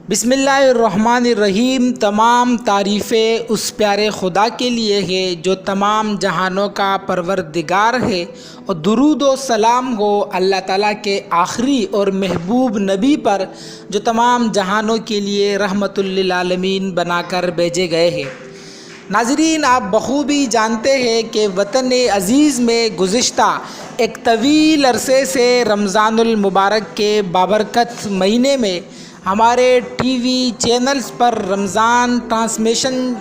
بسم اللہ الرحمن الرحیم۔ تمام تعریفیں اس پیارے خدا کے لیے ہے جو تمام جہانوں کا پروردگار ہے، اور درود و سلام ہو اللہ تعالیٰ کے آخری اور محبوب نبی پر جو تمام جہانوں کے لیے رحمت للعالمین بنا کر بھیجے گئے ہیں۔ ناظرین، آپ بخوبی جانتے ہیں کہ وطن عزیز میں گزشتہ ایک طویل عرصے سے رمضان المبارک کے بابرکت مہینے میں ہمارے ٹی وی چینلز پر رمضان ٹرانسمیشن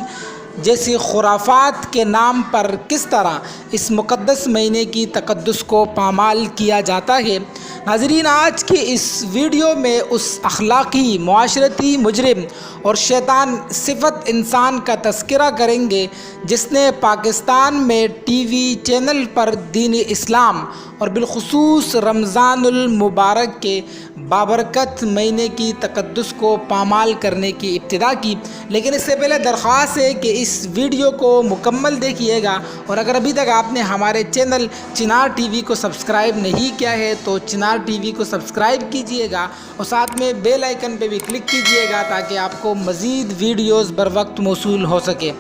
جیسی خرافات کے نام پر کس طرح اس مقدس مہینے کی تقدس کو پامال کیا جاتا ہے۔ ناظرین، آج کی اس ویڈیو میں اس اخلاقی، معاشرتی مجرم اور شیطان صفت انسان کا تذکرہ کریں گے جس نے پاکستان میں ٹی وی چینل پر دین اسلام اور بالخصوص رمضان المبارک کے بابرکت مہینے کی تقدس کو پامال کرنے کی ابتدا کی۔ لیکن اس سے پہلے درخواست ہے کہ اس ویڈیو کو مکمل دیکھیے گا، اور اگر ابھی تک آپ نے ہمارے چینل چنار ٹی وی کو سبسکرائب نہیں کیا ہے تو چنار ٹی وی کو سبسکرائب کیجئے گا، اور ساتھ میں بیل آئیکن پہ بھی کلک کیجئے گا تاکہ آپ کو مزید ویڈیوز بر وقت موصول ہو سکے۔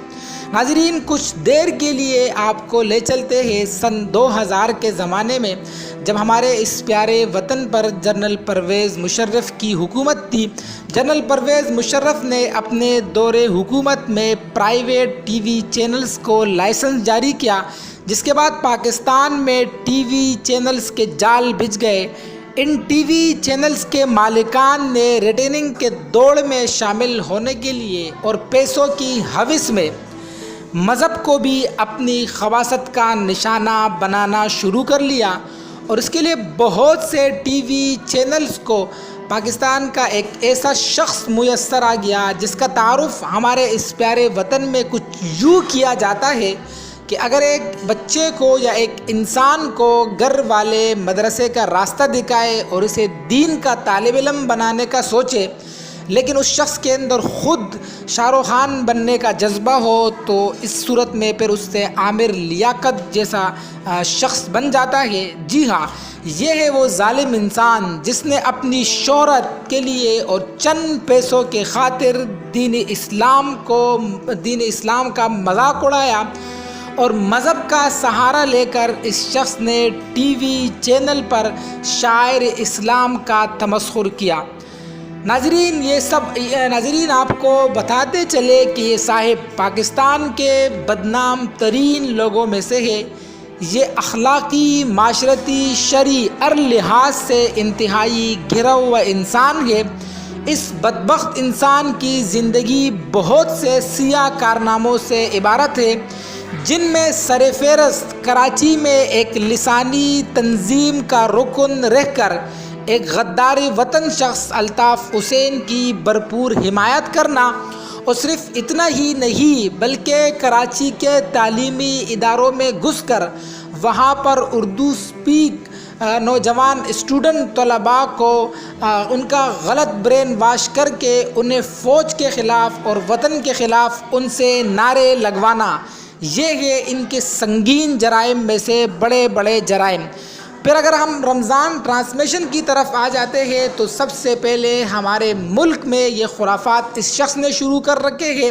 ناظرین، کچھ دیر کے لیے آپ کو لے چلتے ہیں سن 2000 کے زمانے میں، جب ہمارے اس پیارے وطن پر جنرل پرویز مشرف کی حکومت تھی۔ جنرل پرویز مشرف نے اپنے دور حکومت میں پرائیویٹ ٹی وی چینلز کو لائسنس جاری کیا، جس کے بعد پاکستان میں ٹی وی چینلز کے جال بچھ گئے۔ ان ٹی وی چینلز کے مالکان نے ریٹننگ کے دوڑ میں شامل ہونے کے لیے اور پیسوں کی ہوس میں مذہب کو بھی اپنی خواصت کا نشانہ بنانا شروع کر لیا، اور اس کے لیے بہت سے ٹی وی چینلز کو پاکستان کا ایک ایسا شخص میسر آ گیا جس کا تعارف ہمارے اس پیارے وطن میں کچھ یوں کیا جاتا ہے کہ اگر ایک بچے کو یا ایک انسان کو گھر والے مدرسے کا راستہ دکھائے اور اسے دین کا طالب علم بنانے کا سوچے، لیکن اس شخص کے اندر خود شاہ رخ خان بننے کا جذبہ ہو، تو اس صورت میں پھر اس سے عامر لیاقت جیسا شخص بن جاتا ہے۔ جی ہاں، یہ ہے وہ ظالم انسان جس نے اپنی شہرت کے لیے اور چند پیسوں کے خاطر دین اسلام کا مذاق اڑایا، اور مذہب کا سہارا لے کر اس شخص نے ٹی وی چینل پر شاعر اسلام کا تمسخر کیا۔ ناظرین، آپ کو بتاتے چلے کہ یہ صاحب پاکستان کے بدنام ترین لوگوں میں سے ہے۔ یہ اخلاقی، معاشرتی، شرعی ہر لحاظ سے انتہائی گرا ہوا انسان ہے۔ اس بدبخت انسان کی زندگی بہت سے سیاہ کارناموں سے عبارت ہے، جن میں سرفہرست کراچی میں ایک لسانی تنظیم کا رکن رہ کر ایک غدار وطن شخص الطاف حسین کی بھرپور حمایت کرنا، اور صرف اتنا ہی نہیں بلکہ کراچی کے تعلیمی اداروں میں گھس کر وہاں پر اردو سپیک نوجوان اسٹوڈنٹ طلباء کو ان کا غلط برین واش کر کے انہیں فوج کے خلاف اور وطن کے خلاف ان سے نعرے لگوانا، یہ ہے ان کے سنگین جرائم میں سے بڑے بڑے جرائم۔ پھر اگر ہم رمضان ٹرانسمیشن کی طرف آ جاتے ہیں تو سب سے پہلے ہمارے ملک میں یہ خرافات اس شخص نے شروع کر رکھے ہیں۔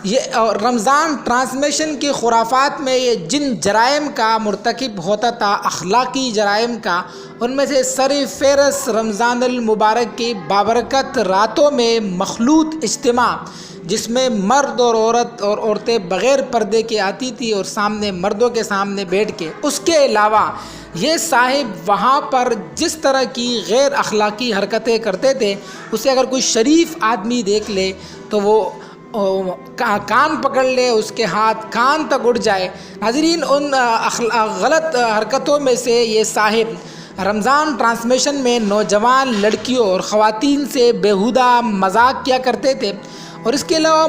یہ رمضان ٹرانسمیشن کی خرافات میں یہ جن جرائم کا مرتکب ہوتا تھا، اخلاقی جرائم کا، ان میں سے سر فہرست رمضان المبارک کی بابرکت راتوں میں مخلوط اجتماع، جس میں مرد اور عورتیں بغیر پردے کے آتی تھی اور سامنے مردوں کے سامنے بیٹھ کے۔ اس کے علاوہ یہ صاحب وہاں پر جس طرح کی غیر اخلاقی حرکتیں کرتے تھے، اسے اگر کوئی شریف آدمی دیکھ لے تو وہ کان پکڑ لے، اس کے ہاتھ کان تک اڑ جائے۔ ناظرین، ان غلط حرکتوں میں سے یہ صاحب رمضان ٹرانسمیشن میں نوجوان لڑکیوں اور خواتین سے بیہودہ مذاق کیا کرتے تھے، اور اس کے علاوہ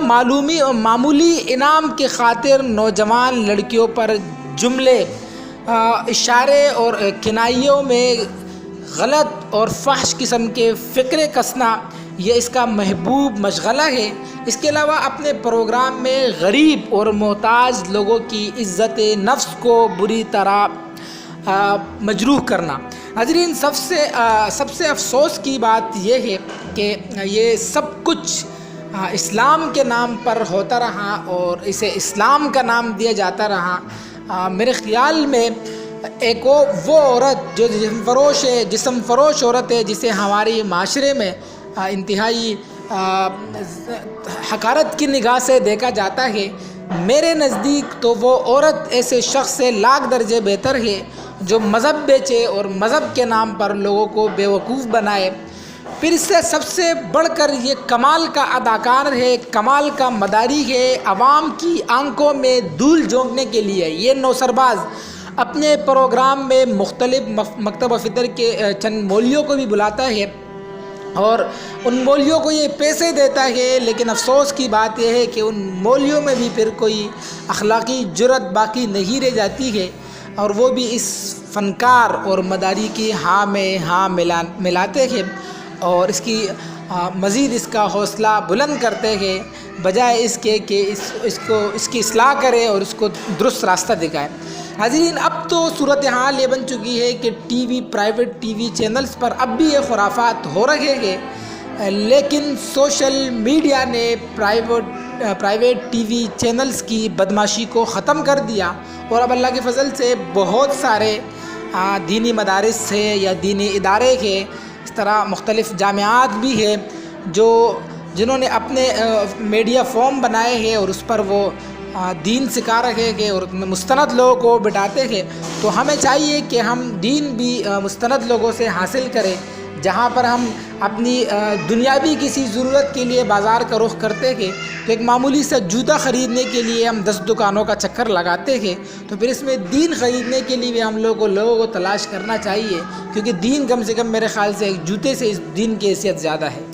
معمولی انعام کی خاطر نوجوان لڑکیوں پر جملے، اشارے اور کنائیوں میں غلط اور فحش قسم کے فقرے کسنا، یہ اس کا محبوب مشغلہ ہے۔ اس کے علاوہ اپنے پروگرام میں غریب اور محتاج لوگوں کی عزت نفس کو بری طرح مجروح کرنا۔ حاضرین، سب سے افسوس کی بات یہ ہے کہ یہ سب کچھ اسلام کے نام پر ہوتا رہا اور اسے اسلام کا نام دیا جاتا رہا۔ میرے خیال میں ایک وہ عورت جو جسم فروش عورت ہے، جسے ہماری معاشرے میں انتہائی حقارت کی نگاہ سے دیکھا جاتا ہے، میرے نزدیک تو وہ عورت ایسے شخص سے لاکھ درجے بہتر ہے جو مذہب بیچے اور مذہب کے نام پر لوگوں کو بیوقوف بنائے۔ پھر اس سے سب سے بڑھ کر یہ کمال کا اداکار ہے، کمال کا مداری ہے، عوام کی آنکھوں میں دھول جھونکنے کے لیے یہ نوسرباز اپنے پروگرام میں مختلف مکتب فطر کے چند مولیوں کو بھی بلاتا ہے اور ان مولیوں کو یہ پیسے دیتا ہے، لیکن افسوس کی بات یہ ہے کہ ان مولیوں میں بھی پھر کوئی اخلاقی جرات باقی نہیں رہ جاتی ہے، اور وہ بھی اس فنکار اور مداری کی ہاں میں ہاں ملاتے ہیں اور اس کی مزید اس کا حوصلہ بلند کرتے ہیں، بجائے اس کے کہ اس کی اصلاح کرے اور اس کو درست راستہ دکھائے۔ حاضرین، اب تو صورتحال یہ بن چکی ہے کہ پرائیویٹ ٹی وی چینلز پر اب بھی یہ خرافات ہو رہے ہیں، لیکن سوشل میڈیا نے پرائیویٹ ٹی وی چینلز کی بدماشی کو ختم کر دیا، اور اب اللہ کے فضل سے بہت سارے دینی مدارس ہیں یا دینی ادارے ہیں، اس طرح مختلف جامعات بھی ہیں جنہوں نے اپنے میڈیا فارم بنائے ہیں اور اس پر وہ دین سکھا رہے ہیں اور مستند لوگوں کو بٹاتے ہیں۔ تو ہمیں چاہیے کہ ہم دین بھی مستند لوگوں سے حاصل کریں، جہاں پر ہم اپنی دنیاوی کسی ضرورت کے لیے بازار کا رخ کرتے ہیں، تو ایک معمولی سا جوتا خریدنے کے لیے ہم 10 دکانوں کا چکر لگاتے ہیں، تو پھر اس میں دین خریدنے کے لیے بھی ہم لوگوں کو تلاش کرنا چاہیے، کیونکہ دین کم سے کم میرے خیال سے ایک جوتے سے اس دین کی حیثیت زیادہ ہے۔